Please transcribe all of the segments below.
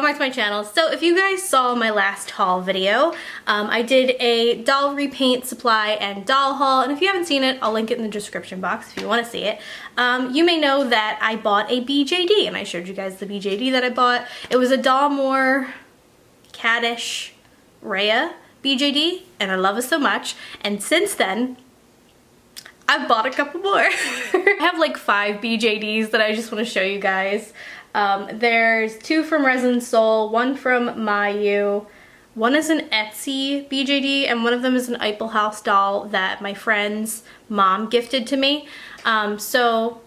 welcome back to my channel. So if you guys saw my last haul video, I did a doll repaint supply and doll haul, and if you haven't seen it, I'll link it in the description box if you want to see it. You may know that I bought a BJD, and I showed you guys the BJD that I bought. It was a Dollmore Caddish Rhea BJD, and I love it so much, and since then, I've bought a couple more. I have like 5 BJDs that I just want to show you guys. There's 2 from Resinsoul, 1 from Myou, 1 is an Etsy BJD, and 1 of them is an Iplehouse doll that my friend's mom gifted to me. So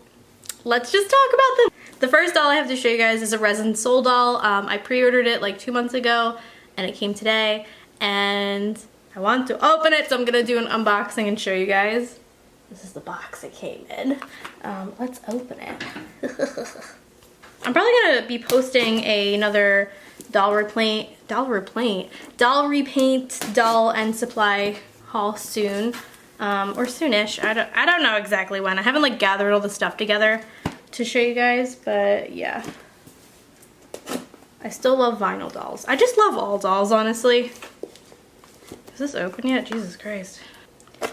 let's just talk about them. The first doll I have to show you guys is a Resinsoul doll. I pre-ordered it like 2 months ago and it came today, and I want to open it, so I'm gonna do an unboxing and show you guys. This is the box it came in. Let's open it. I'm probably gonna be posting another doll repaint, doll and supply haul soon, or soonish. I don't know exactly when. I haven't like gathered all the stuff together to show you guys, but yeah. I still love vinyl dolls. I just love all dolls, honestly. Is this open yet? Jesus Christ.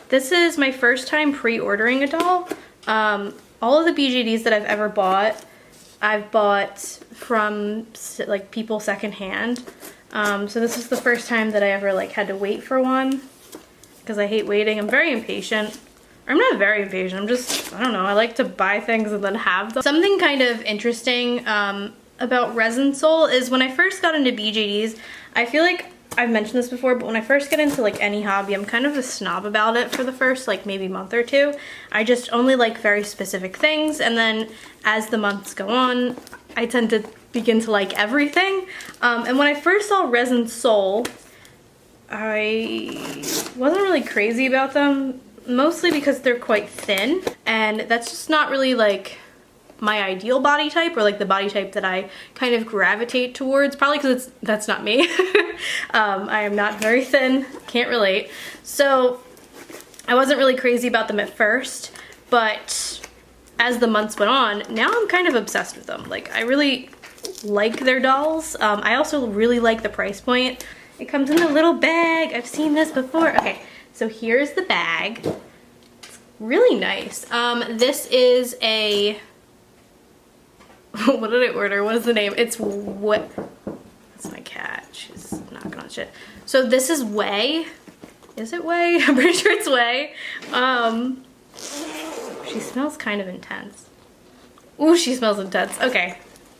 This is my first time pre-ordering a doll. All of the BJDs that I've ever bought, I've bought from like people secondhand. So this is the first time that I ever like had to wait for one, because I hate waiting. I'm very impatient. Or I'm not very impatient, I'm just, I don't know, I like to buy things and then have them. Something kind of interesting about Resinsoul is when I first got into BJDs, I feel like I've mentioned this before, but when I first get into like any hobby, I'm kind of a snob about it for the first like maybe month or 2. I just only like very specific things, and then as the months go on, I tend to begin to like everything. And when I first saw Resinsoul, I wasn't really crazy about them, mostly because they're quite thin, and that's just not really like my ideal body type, or like the body type that I kind of gravitate towards, probably because that's not me. I am not very thin, can't relate. So I wasn't really crazy about them at first, but as the months went on, now I'm kind of obsessed with them. Like, I really like their dolls. I also really like the price point. It comes in a little bag. I've seen this before. Okay, so here's the bag. It's really nice. This is a what did I order? What is the name? It's what? That's my cat. She's knocking on shit. So this is Whey. Is it Whey? I'm pretty sure it's Whey. She smells kind of intense. Ooh, she smells intense. Okay,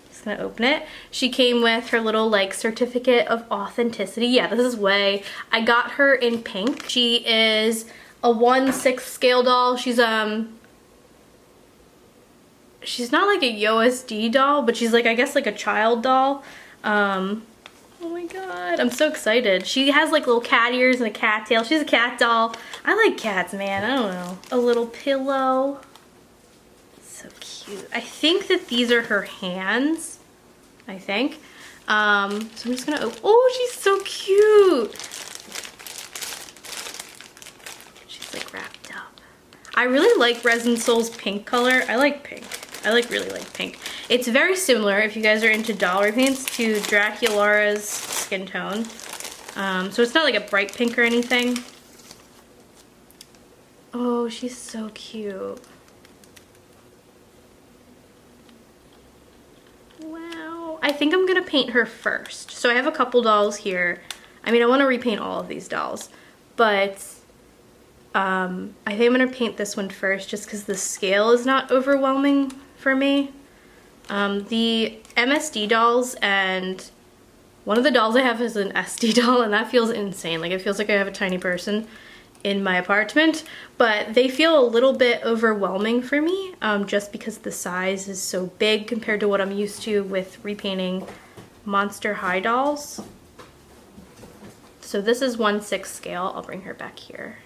just gonna open it. She came with her little like certificate of authenticity. Yeah, this is Whey. I got her in pink. She is a 1/6 scale doll. She's not like a YOSD doll, but she's like, I guess like a child doll. Oh my god, I'm so excited. She has like little cat ears and a cat tail. She's a cat doll. I like cats, man, I don't know. A little pillow. So cute. I think that these are her hands, I think. So I'm just gonna open. Oh, she's so cute. She's like wrapped up. I really like Resinsoul's pink color. I like pink. I really like pink. It's very similar, if you guys are into doll repaints, to JackyOhhh's skin tone. So it's not like a bright pink or anything. Oh, she's so cute. Wow. I think I'm gonna paint her first. So I have a couple dolls here. I mean, I want to repaint all of these dolls, but I think I'm gonna paint this one first just because the scale is not overwhelming for me. The MSD dolls, and one of the dolls I have is an SD doll, and that feels insane. Like, it feels like I have a tiny person in my apartment, but they feel a little bit overwhelming for me, just because the size is so big compared to what I'm used to with repainting Monster High dolls. So this is 1/6 scale. I'll bring her back here.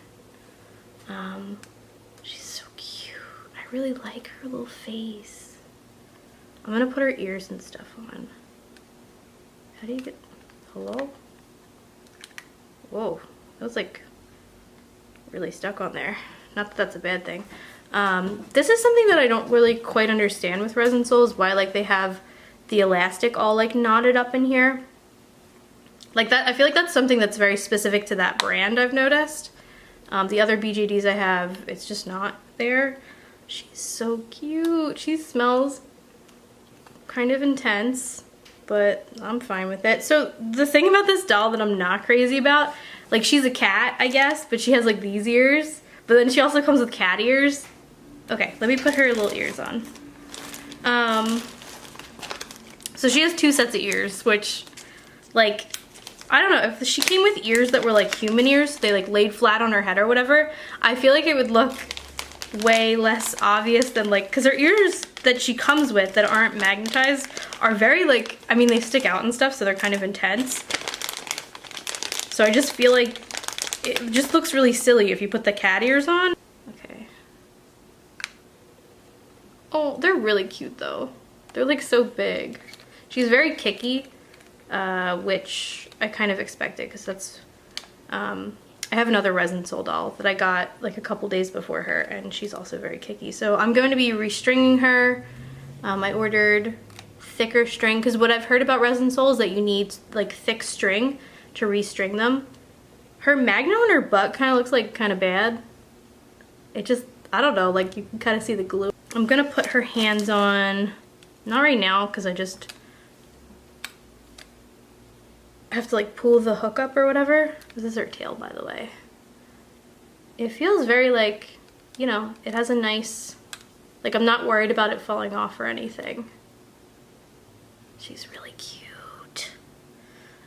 She's so cute. I really like her little face. I'm gonna put her ears and stuff on. How do you get, hello? Whoa, that was like really stuck on there. Not that that's a bad thing. This is something that I don't really quite understand with Resinsoul, is why like they have the elastic all like knotted up in here. Like that, I feel like that's something that's very specific to that brand, I've noticed. The other BJDs I have, it's just not there. She's so cute. She smells kind of intense, but I'm fine with it. So the thing about this doll that I'm not crazy about, like she's a cat, I guess, but she has like these ears, but then she also comes with cat ears. Okay, let me put her little ears on. So she has 2 sets of ears, which like, I don't know, if she came with ears that were like human ears, they like laid flat on her head or whatever, I feel like it would look way less obvious than like, because her ears that she comes with that aren't magnetized are very like, I mean, they stick out and stuff, so they're kind of intense. So I just feel like it just looks really silly if you put the cat ears on. Okay. Oh, they're really cute though. They're like so big. She's very kicky, which I kind of expected because that's, I have another Resinsoul doll that I got like a couple days before her, and she's also very kicky. So I'm going to be restringing her. I ordered thicker string because what I've heard about Resinsoul is that you need like thick string to restring them. Her magnet on her butt kind of looks like kind of bad. It just, I don't know, like you can kind of see the glue. I'm going to put her hands on, not right now because I have to like pull the hook up or whatever. This is her tail, by the way. It feels very like, you know, it has a nice, like I'm not worried about it falling off or anything. She's really cute.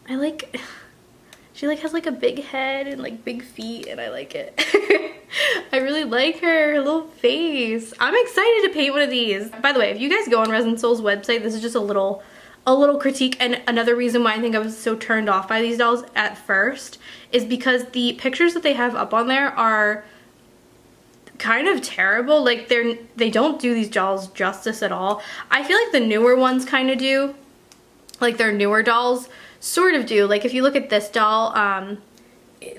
I like, she like has like a big head and like big feet, and I like it. I really like her little face. I'm excited to paint one of these. By the way, if you guys go on Resinsoul's website, this is just a little critique, and another reason why I think I was so turned off by these dolls at first is because the pictures that they have up on there are kind of terrible. Like they don't do these dolls justice at all. I feel like the newer ones kind of do. Like their newer dolls sort of do. Like if you look at this doll,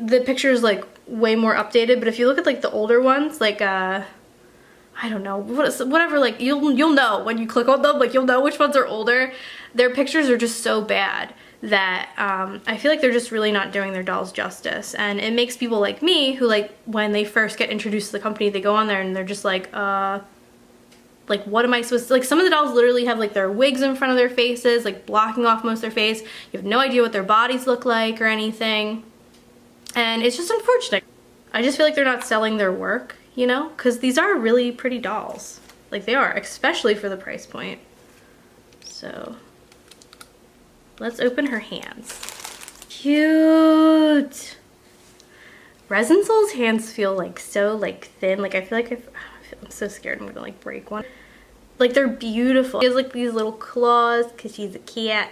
the picture is like way more updated, but if you look at like the older ones, like I don't know, whatever, like you'll know when you click on them, like you'll know which ones are older. Their pictures are just so bad that I feel like they're just really not doing their dolls justice, and it makes people like me who, like, when they first get introduced to the company, they go on there and they're just like what am I supposed to, like, some of the dolls literally have like their wigs in front of their faces, like blocking off most of their face. You have no idea what their bodies look like or anything, and it's just unfortunate. I just feel like they're not selling their work, you know, because these are really pretty dolls. Like they are, especially for the price point. So let's open her hands. Cute. Resinsoul's hands feel like so like thin. Like I feel like I'm so scared I'm gonna like break one. Like they're beautiful. She has like these little claws because she's a cat,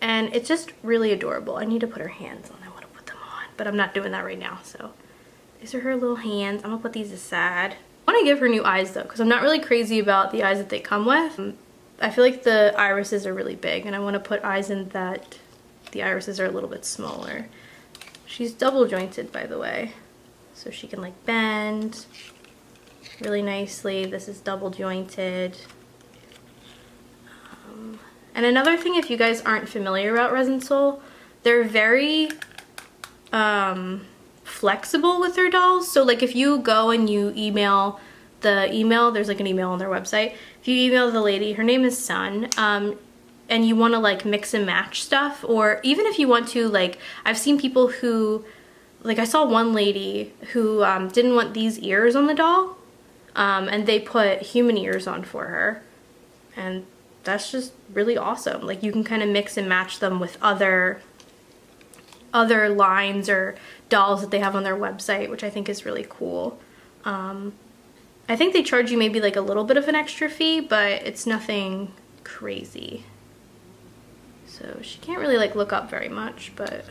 and it's just really adorable. I need to put her hands on. I want to put them on, but I'm not doing that right now. So these are her little hands. I'm gonna put these aside. I want to give her new eyes though, because I'm not really crazy about the eyes that they come with. I feel like the irises are really big, and I want to put eyes in that the irises are a little bit smaller. She's double jointed, by the way, so she can like bend really nicely. This is double jointed. And another thing, if you guys aren't familiar about Resinsoul, they're very flexible with their dolls. So like if you go and you email the email, there's like an email on their website. If you email the lady, her name is Sun, and you want to like mix and match stuff, or even if you want to, like, I've seen people who, like I saw one lady who didn't want these ears on the doll, and they put human ears on for her, and that's just really awesome. Like you can kind of mix and match them with other lines or dolls that they have on their website, which I think is really cool. I think they charge you maybe like a little bit of an extra fee, but it's nothing crazy. So she can't really like look up very much, but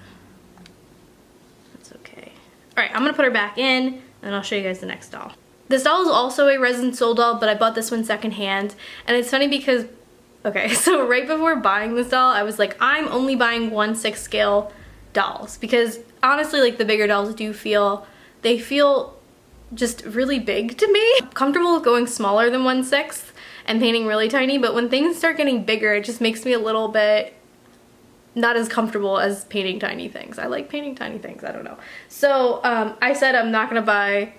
that's okay. All right, I'm gonna put her back in and I'll show you guys the next doll. This doll is also a Resinsoul doll, but I bought this one secondhand. And it's funny because, okay, so right before buying this doll, I was like, I'm only buying 1/6 scale dolls, because honestly, like the bigger dolls they feel just really big to me. I'm comfortable with going smaller than 1/6, and painting really tiny, but when things start getting bigger, it just makes me a little bit not as comfortable as painting tiny things. I like painting tiny things, I don't know. So I said I'm not gonna buy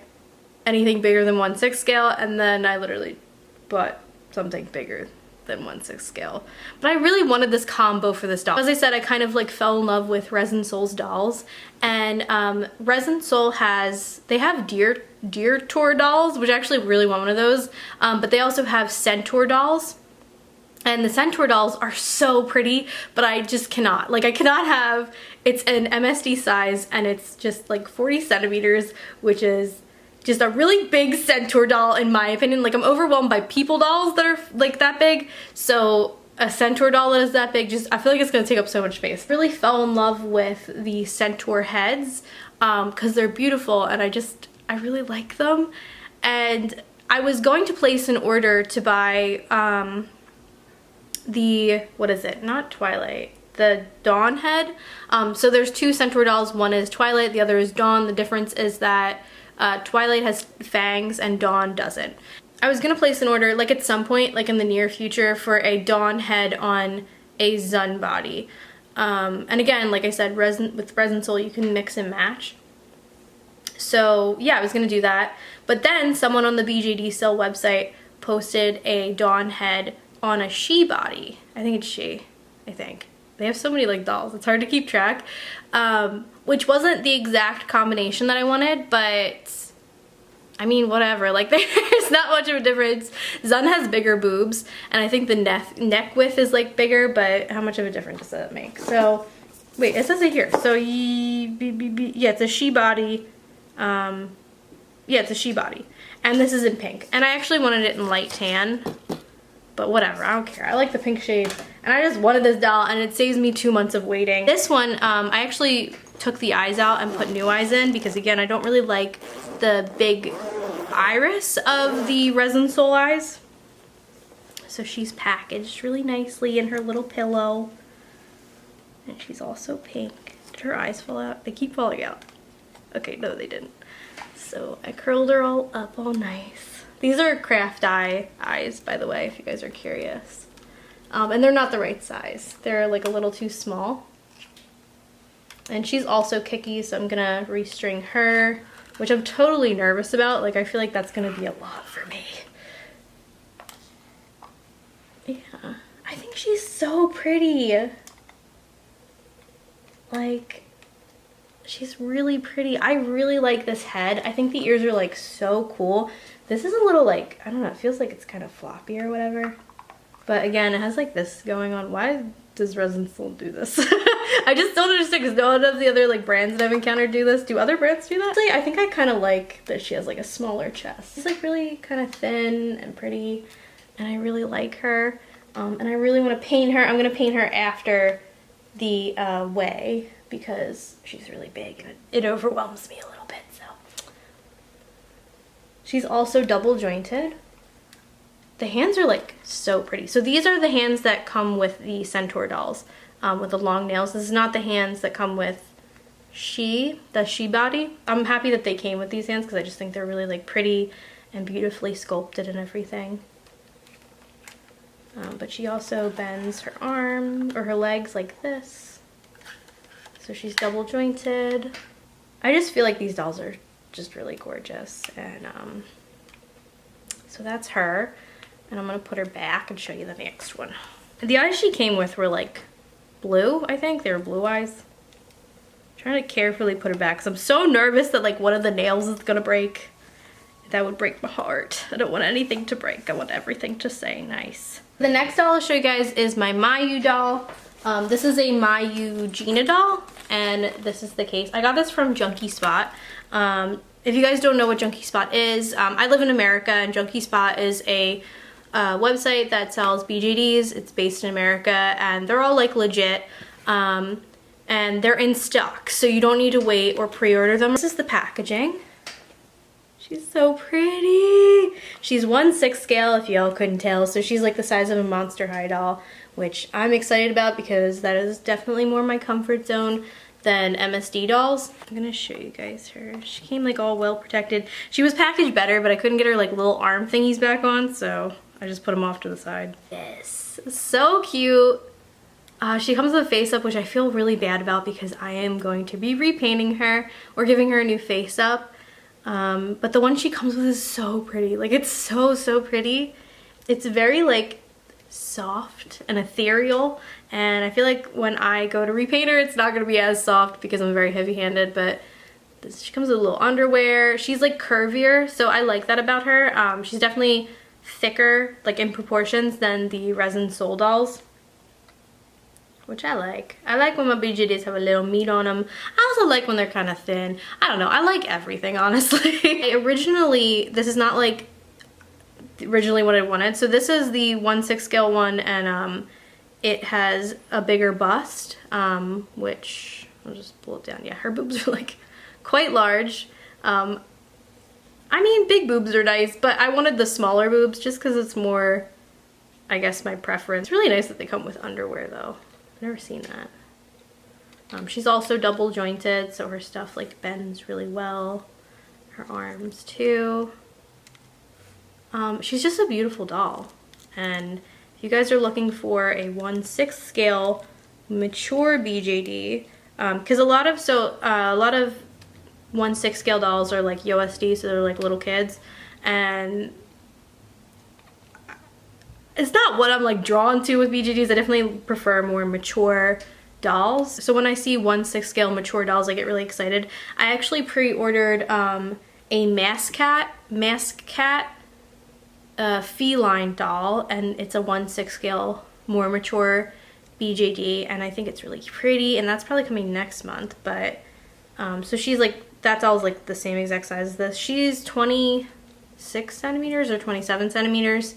anything bigger than 1/6 scale, and then I literally bought something bigger than 1/6 scale. But I really wanted this combo for this doll. As I said, I kind of like fell in love with Resinsoul's dolls, and Resinsoul they have deer tour dolls, which I actually really want one of those, but they also have centaur dolls. And the centaur dolls are so pretty, but I just cannot. Like, I cannot have, it's an MSD size, and it's just like 40 centimeters, which is just a really big centaur doll in my opinion. Like, I'm overwhelmed by people dolls that are like that big, so a centaur doll that is that big, just, I feel like it's gonna take up so much space. Really fell in love with the centaur heads, because they're beautiful, and I really like them. And I was going to place an order to buy, what is it? Not Twilight. The Dawn head. So there's two centaur dolls. One is Twilight, the other is Dawn. The difference is that Twilight has fangs and Dawn doesn't. I was gonna place an order, like at some point, like in the near future, for a Dawn head on a Zun body. And again, like I said, with Resinsoul, you can mix and match. So yeah, I was gonna do that. But then someone on the BJD sale website posted a Dawn head on a she body. I think it's she, I think. They have so many like dolls, it's hard to keep track. Which wasn't the exact combination that I wanted, but I mean, whatever, like there's not much of a difference. Zun has bigger boobs, and I think the neck width is like bigger, but how much of a difference does that make? So, wait, it says it here. So, yeah, it's a she body. Yeah, it's a she body. And this is in pink. And I actually wanted it in light tan, but whatever, I don't care. I like the pink shade, and I just wanted this doll, and it saves me 2 months of waiting. This one, I actually took the eyes out and put new eyes in, because again, I don't really like the big iris of the Resinsoul eyes. So she's packaged really nicely in her little pillow, and she's also pink. Did her eyes fall out? They keep falling out. Okay, no, they didn't. So I curled her all up all nice. These are craft eyes, by the way, if you guys are curious. And they're not the right size. They're like a little too small. And she's also kicky, so I'm gonna restring her, which I'm totally nervous about. Like, I feel like that's gonna be a lot for me. Yeah, I think she's so pretty. Like, she's really pretty. I really like this head. I think the ears are like so cool. This is a little like, I don't know, it feels like it's kind of floppy or whatever. But again, it has like this going on. Why does Resinsoul do this? I just don't understand, because no one of the other like brands that I've encountered do this. Do other brands do that? Actually, I think I kind of like that she has like a smaller chest. She's like really kind of thin and pretty, and I really like her. And I really want to paint her. I'm going to paint her after the way, because she's really big and it overwhelms me a little bit. So she's also double jointed. The hands are like so pretty. So these are the hands that come with the centaur dolls, with the long nails. This is not the hands that come with the she body. I'm happy that they came with these hands, because I just think they're really like pretty and beautifully sculpted and everything. But she also bends her arm or her legs like this. So she's double jointed. I just feel like these dolls are just really gorgeous. And so that's her. And I'm gonna put her back and show you the next one. The eyes she came with were like blue, I think. They were blue eyes. I'm trying to carefully put her back, because I'm so nervous that like one of the nails is gonna break. That would break my heart. I don't want anything to break. I want everything to stay nice. The next doll I'll show you guys is my Myou doll. This is a Myou Gina doll, and this is the case. I got this from Junkie Spot. If you guys don't know what Junkie Spot is, I live in America, and Junkie Spot is a website that sells BJDs. It's based in America, and they're all like legit, and they're in stock, so you don't need to wait or pre-order them. This is the packaging. She's so pretty. She's 1/6 scale, if y'all couldn't tell, so she's like the size of a Monster High doll, which I'm excited about, because that is definitely more my comfort zone than MSD dolls. I'm gonna show you guys her. She came like all well protected. She was packaged better, but I couldn't get her like little arm thingies back on, so I just put them off to the side. Yes, so cute. She comes with a face up, which I feel really bad about because I am going to be repainting her or giving her a new face up. But the one she comes with is so pretty. Like, it's so pretty. It's very like soft and ethereal, and I feel like when I go to repaint her, it's not going to be as soft because I'm very heavy-handed, but she comes with a little underwear. She's like curvier, so I like that about her. She's definitely thicker, like in proportions, than the Resinsoul dolls, which I like. I like when my BJDs have a little meat on them. I also like when they're kind of thin. I don't know, I like everything, honestly. Originally, this is not like originally what I wanted. So this is the 1/6 scale one, and it has a bigger bust, which I'll just pull it down. Yeah, her boobs are like quite large. I mean, big boobs are nice, but I wanted the smaller boobs just because it's more, I guess, my preference. It's really nice that they come with underwear though. I've never seen that. She's also double jointed, so her stuff like bends really well. Her arms too. She's just a beautiful doll, and if you guys are looking for a 1/6 scale mature BJD, because a lot of 1/6 scale dolls are like USD, so they're like little kids, and it's not what I'm like drawn to with BJDs. I definitely prefer more mature dolls. So when I see 1/6 scale mature dolls, I get really excited. I actually pre-ordered a Mask Cat feline doll, and it's a 1/6 scale more mature BJD, and I think it's really pretty, and that's probably coming next month. But so she's like, that doll's like the same exact size as this. She's 26 centimeters or 27 centimeters,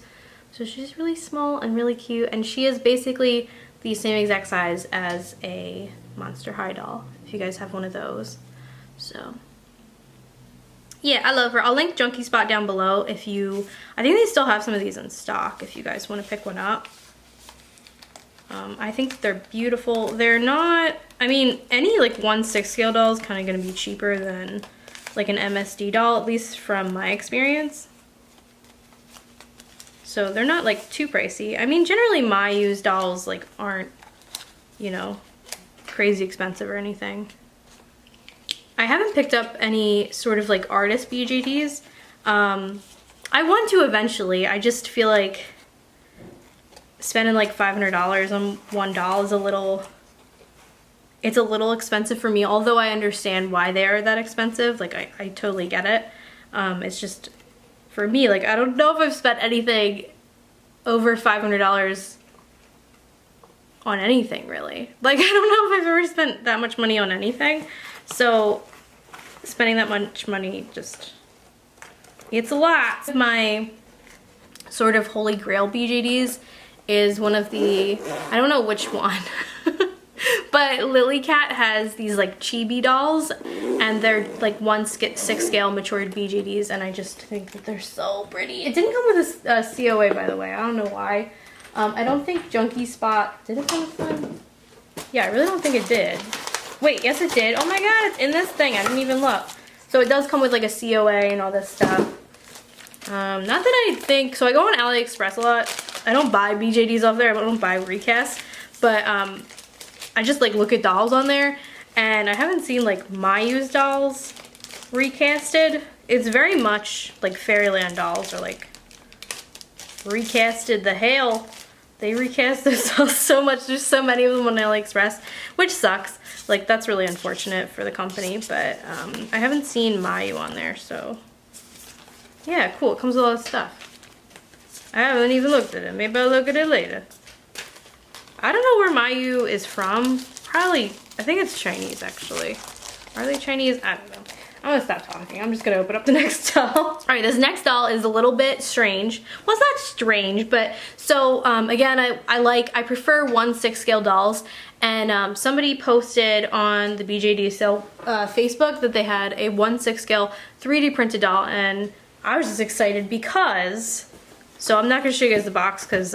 so she's really small and really cute, and she is basically the same exact size as a Monster High doll, if you guys have one of those. So yeah, I love her. I'll link Junkie Spot down below if you, I think they still have some of these in stock if you guys want to pick one up. I think they're beautiful. They're not, I mean, any like 1/6 scale doll is kind of going to be cheaper than like an MSD doll, at least from my experience. So they're not like too pricey. I mean, generally Myou's dolls like aren't, you know, crazy expensive or anything. I haven't picked up any sort of like artist BJDs. I want to eventually. I just feel like spending like $500 on one doll is a little, it's a little expensive for me, although I understand why they are that expensive. Like I totally get it. It's just, for me, like I don't know if I've spent anything over $500 on anything really. Like I don't know if I've ever spent that much money on anything. So spending that much money just, it's a lot. My sort of holy grail BJDs is one of the, I don't know which one, but Lily Cat has these like chibi dolls, and they're like 1/6 scale matured BJDs, and I just think that they're so pretty. It didn't come with a COA, by the way. I don't know why. I don't think Junkie Spot, did it come with one? Yeah, I really don't think it did. Wait, yes it did. Oh my god, it's in this thing. I didn't even look. So it does come with like a COA and all this stuff. Not that I think, so I go on AliExpress a lot. I don't buy BJDs off there, I don't buy recasts, but I just like look at dolls on there, and I haven't seen like Myou's dolls recasted. It's very much like Fairyland dolls, or like recasted the hell. They recast themselves so much. There's so many of them on AliExpress, which sucks. Like that's really unfortunate for the company, but I haven't seen Myou on there, so yeah, cool. It comes with a lot of stuff. I haven't even looked at it. Maybe I'll look at it later. I don't know where Myou is from. Probably, I think it's Chinese actually. Are they Chinese? I don't know. I'm gonna stop talking. I'm just gonna open up the next doll. All right, this next doll is a little bit strange. Well, it's not strange, but so again, I prefer 1/6 scale dolls, and somebody posted on the BJD sale Facebook that they had a 1/6 scale 3D printed doll, and I was just excited because, so I'm not gonna show you guys the box because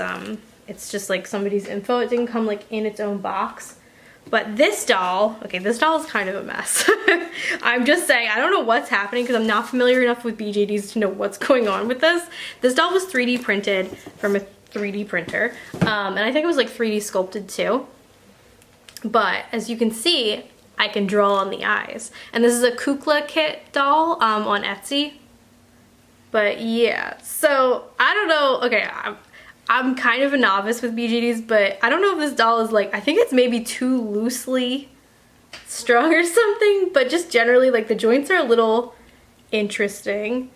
it's just like somebody's info. It didn't come like in its own box. But this doll, okay, this doll is kind of a mess. I'm just saying, I don't know what's happening because I'm not familiar enough with BJDs to know what's going on with this. This doll was 3D printed from a 3D printer. And I think it was like 3D sculpted too. But as you can see, I can draw on the eyes. And this is a Kuklakit doll on Etsy. But yeah, so I don't know, okay, I'm kind of a novice with BJDs, but I don't know if this doll is like, I think it's maybe too loosely strung or something, but just generally like the joints are a little interesting.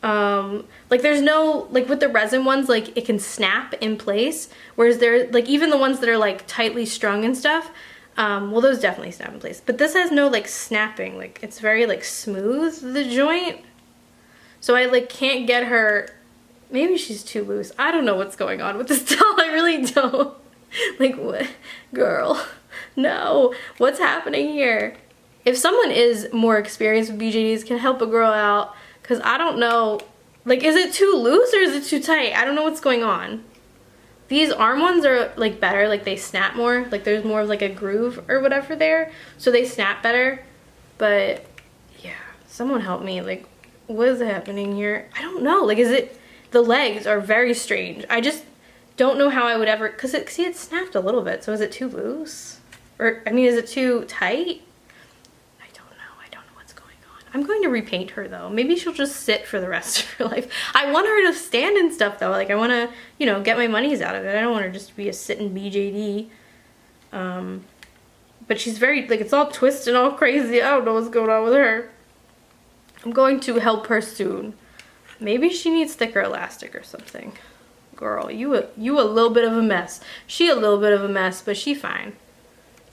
Like there's no, like with the resin ones, like it can snap in place, whereas they're like, even the ones that are like tightly strung and stuff, well those definitely snap in place, but this has no like snapping, like it's very like smooth, the joint. So I like can't get her. Maybe she's too loose. I don't know what's going on with this doll. I really don't. Like, what? Girl, no. What's happening here? If someone is more experienced with BJDs, can help a girl out, because I don't know. Like, is it too loose or is it too tight? I don't know what's going on. These arm ones are, like, better. Like, they snap more. Like, there's more of, like, a groove or whatever there. So they snap better. But, yeah. Someone help me. Like, what is happening here? I don't know. Like, is it... The legs are very strange. I just don't know how I would ever, because see, it snapped a little bit. So is it too loose? Or, I mean, is it too tight? I don't know what's going on. I'm going to repaint her though. Maybe she'll just sit for the rest of her life. I want her to stand and stuff though. Like I want to, you know, get my monies out of it. I don't want her just to be a sitting BJD. But she's very, like, it's all twisted and all crazy. I don't know what's going on with her. I'm going to help her soon. Maybe she needs thicker elastic or something. Girl, you a little bit of a mess. She a little bit of a mess, but she fine.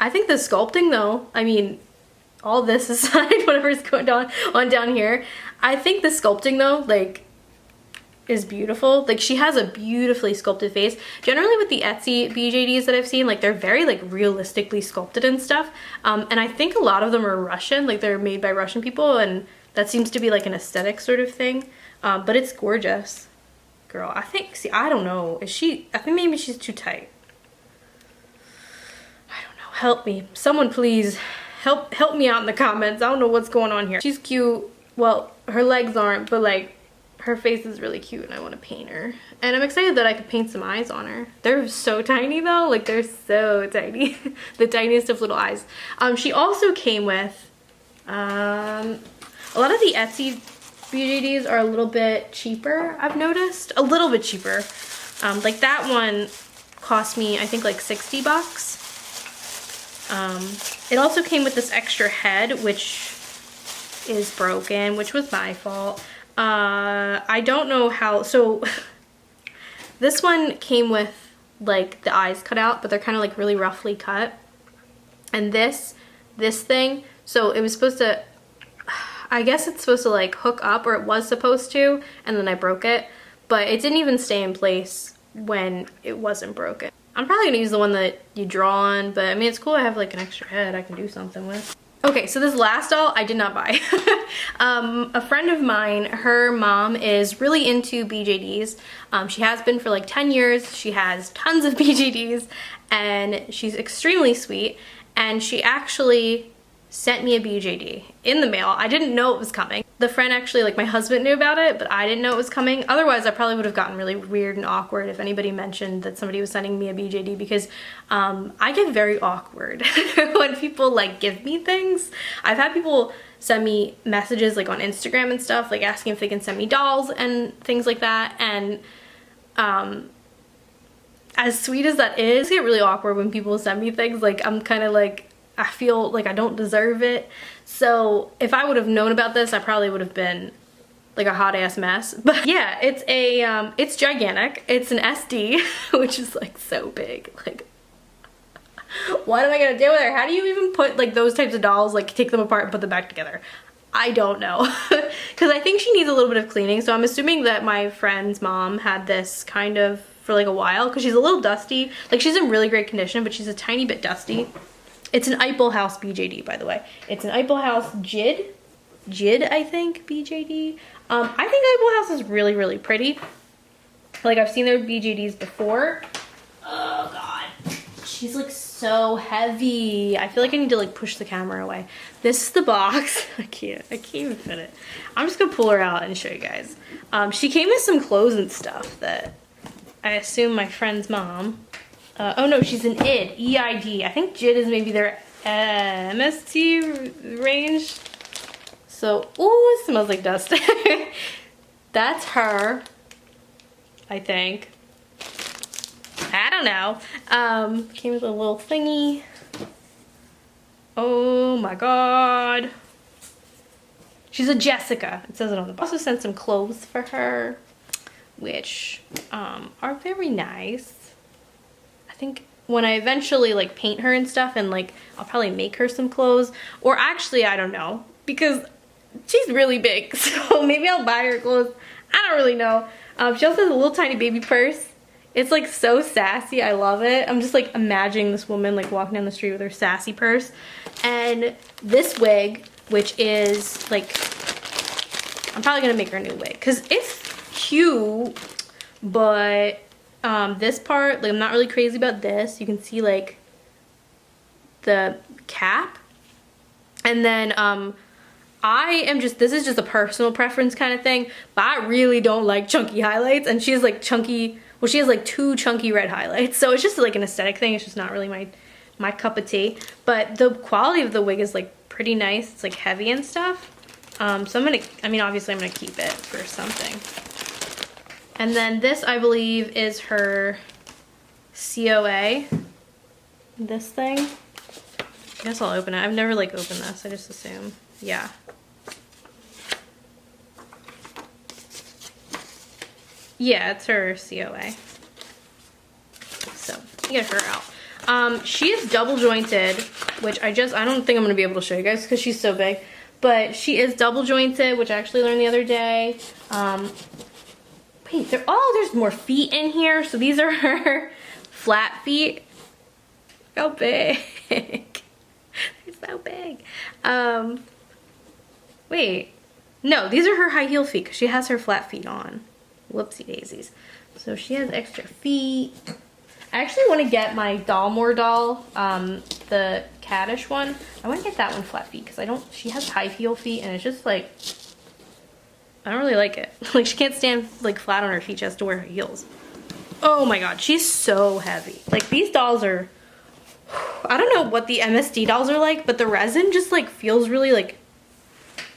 I think the sculpting though, I mean, all this aside, whatever's going on down here, I think the sculpting though, like, is beautiful. Like, she has a beautifully sculpted face. Generally with the Etsy BJDs that I've seen, like, they're very, like, realistically sculpted and stuff. And I think a lot of them are Russian, like, they're made by Russian people, and that seems to be, like, an aesthetic sort of thing. But it's gorgeous. Girl, I think, see, I don't know. I think maybe she's too tight. I don't know. Help me. Someone please help me out in the comments. I don't know what's going on here. She's cute. Well, her legs aren't, but like her face is really cute and I want to paint her. And I'm excited that I could paint some eyes on her. They're so tiny though. Like they're so tiny. The tiniest of little eyes. She also came with a lot of the Etsy BJDs are a little bit cheaper, I've noticed. A little bit cheaper. Like that one cost me, I think, like 60 bucks. It also came with this extra head, which is broken, which was my fault. I don't know how, so this one came with like the eyes cut out, but they're kind of like really roughly cut. And this thing, so it was supposed to, I guess it's supposed to like hook up, or it was supposed to, and then I broke it, but it didn't even stay in place when it wasn't broken. I'm probably gonna use the one that you draw on, but I mean, it's cool I have like an extra head I can do something with. Okay, so this last doll I did not buy. A friend of mine, her mom is really into BJDs. She has been for like 10 years. She has tons of BJDs and she's extremely sweet, and she actually sent me a BJD in the mail. I didn't know it was coming. The friend actually, like my husband knew about it, but I didn't know it was coming. Otherwise, I probably would have gotten really weird and awkward if anybody mentioned that somebody was sending me a BJD, because I get very awkward when people like give me things. I've had people send me messages like on Instagram and stuff, like asking if they can send me dolls and things like that. And as sweet as that is, I get really awkward when people send me things. Like I'm kind of like, I feel like I don't deserve it. So if I would have known about this, I probably would have been like a hot ass mess. But yeah, it's gigantic. It's an SD, which is like so big. Like, what am I gonna do with her? How do you even put like those types of dolls, like take them apart and put them back together? I don't know. Because I think she needs a little bit of cleaning. So I'm assuming that my friend's mom had this kind of for like a while, because she's a little dusty. Like she's in really great condition, but she's a tiny bit dusty. It's an Iplehouse BJD, by the way. It's an Iplehouse JID, I think, BJD. I think Iplehouse is really, really pretty. Like, I've seen their BJDs before. Oh, God. she's like so heavy. I feel like I need to like push the camera away. This is the box. I can't even fit it. I'm just gonna pull her out and show you guys. She came with some clothes and stuff that I assume my friend's mom. Oh no, she's an ID, E-I-D. I think JID is maybe their MST range. So, ooh, it smells like dust. That's her, I think. I don't know. Came with a little thingy. Oh my god. She's a Jessica. It says it on the box. Also sent some clothes for her, which are very nice. I think when I eventually like paint her and stuff, and like I'll probably make her some clothes, or actually I don't know, because she's really big, so maybe I'll buy her clothes. I don't really know. She also has a little tiny baby purse. It's like so sassy. I love it. I'm just like imagining this woman like walking down the street with her sassy purse. And this wig, which is like, I'm probably gonna make her a new wig because it's cute, but this part, like I'm not really crazy about this. You can see like the cap. And then this is just a personal preference kind of thing, but I really don't like chunky highlights, and she's like chunky, well she has like 2 chunky red highlights, so it's just like an aesthetic thing. It's just not really my cup of tea, but the quality of the wig is like pretty nice. It's like heavy and stuff. So obviously I'm gonna keep it for something. And then this, I believe, is her COA, this thing. I guess I'll open it. I've never like opened this, I just assume. Yeah. Yeah, it's her COA. So, get her out. She is double jointed, which I don't think I'm gonna be able to show you guys because she's so big. But she is double jointed, which I actually learned the other day. Wait, there's more feet in here. So these are her flat feet. Look how big. They're so big. Wait, no, these are her high heel feet because she has her flat feet on. Whoopsie daisies. So she has extra feet. I actually want to get my Dalmore doll, the caddish one. I want to get that one flat feet because she has high heel feet, and it's just like, I don't really like it. Like she can't stand like flat on her feet, she has to wear her heels. Oh my god, she's so heavy. Like these dolls are, I don't know what the MSD dolls are like, but the resin just like feels really like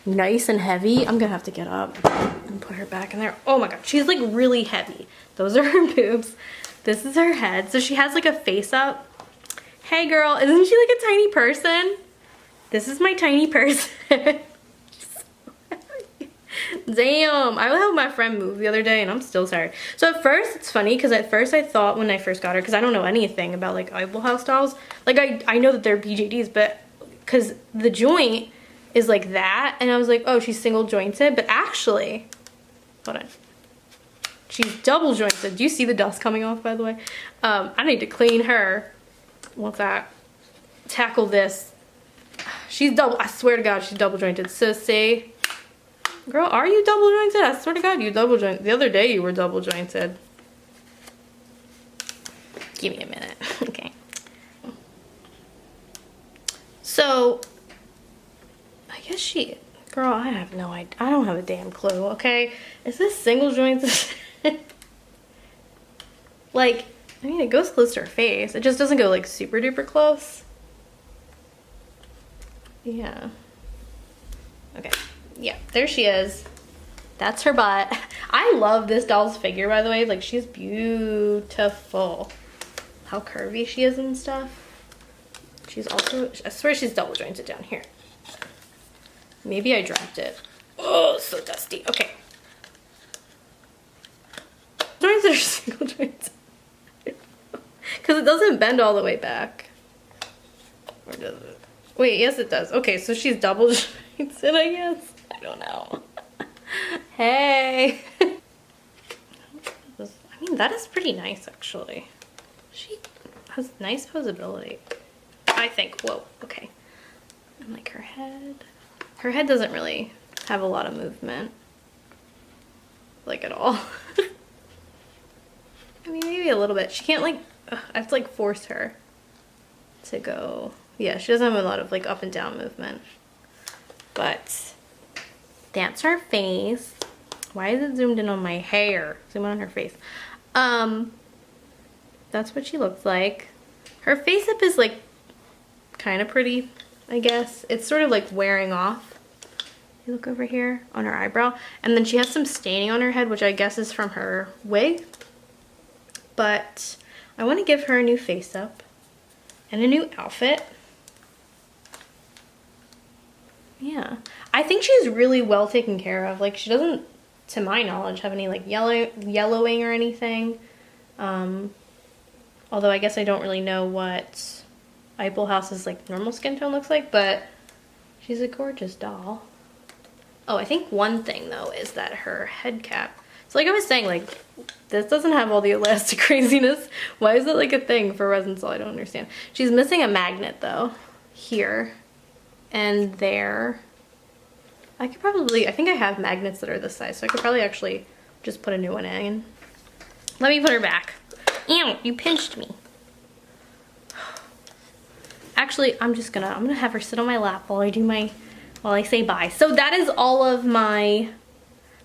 nice and heavy. I'm gonna have to get up and put her back in there. Oh my god, she's like really heavy. Those are her boobs. This is her head. So she has like a face up. Hey girl, isn't she like a tiny person? This is my tiny person. Damn, I helped my friend move the other day and I'm still tired. So at first, it's funny because at first I thought when I first got her, because I don't know anything about like Iplehouse dolls. Like I know that they're BJDs, but because the joint is like that, and I was like, oh, she's single jointed, but actually, hold on. She's double jointed. Do you see the dust coming off, by the way? I need to clean her once I tackle this. She's double, I swear to God, she's double jointed. So say, girl, are you double jointed? I swear to God, you double jointed. The other day you were double jointed. Give me a minute, okay. So, I guess girl, I have no idea. I don't have a damn clue, okay? Is this single jointed? Like, I mean, it goes close to her face. It just doesn't go like super duper close. Yeah. Okay. Yeah, there she is. That's her butt. I love this doll's figure, by the way. Like, she's beautiful. How curvy she is and stuff. She's also, I swear she's double jointed down here. Maybe I dropped it. Oh, so dusty. Okay. Joints are single joints. Because it doesn't bend all the way back. Or does it? Wait, yes it does. Okay, so she's double jointed, I guess. I don't know. Hey. I mean, that is pretty nice, actually. She has nice posability, I think. Whoa, okay. And like her head. Her head doesn't really have a lot of movement. Like at all. I mean, maybe a little bit. She can't like, I have to like force her. to go. Yeah, she doesn't have a lot of like up and down movement. But that's her face. Why is it zoomed in on my hair? Zoom in on her face. That's what she looks like. Her face up is like kind of pretty, I guess. It's sort of like wearing off. You look over here on her eyebrow. And then she has some staining on her head, which I guess is from her wig. But I want to give her a new face up and a new outfit. Yeah. I think she's really well taken care of. Like, she doesn't, to my knowledge, have any like yellowing or anything. Although I guess I don't really know what Iplehouse's like normal skin tone looks like, but she's a gorgeous doll. Oh, I think one thing though is that her head cap. So like I was saying, like, this doesn't have all the elastic craziness. Why is it like a thing for Resinsoul? I don't understand. She's missing a magnet though, here and there. I could probably, I think I have magnets that are this size, so I could probably actually just put a new one in. Let me put her back. Ew, you pinched me. Actually, I'm gonna have her sit on my lap while I say bye. So that is all of my,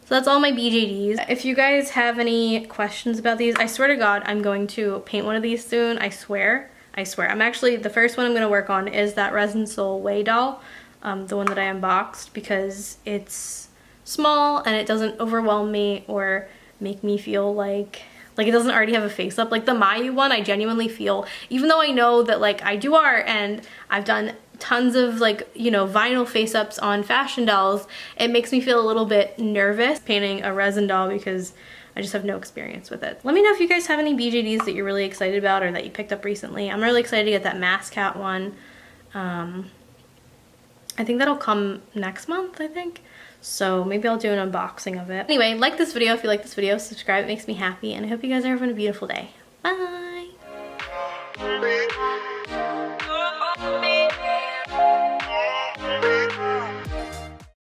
so that's all my BJDs. If you guys have any questions about these, I swear to God, I'm going to paint one of these soon. I swear. I'm actually, the first one I'm gonna work on is that Resinsoul Way doll, the one that I unboxed, because it's small and it doesn't overwhelm me or make me feel like it doesn't already have a face up. Like the Myou one, I genuinely feel, even though I know that like I do art and I've done tons of like, you know, vinyl face ups on fashion dolls, it makes me feel a little bit nervous painting a resin doll because I just have no experience with it. Let me know if you guys have any BJDs that you're really excited about or that you picked up recently. I'm really excited to get that mascot one. I think that'll come next month, I think. So maybe I'll do an unboxing of it. Anyway, like this video if you like this video, subscribe, it makes me happy, and I hope you guys are having a beautiful day.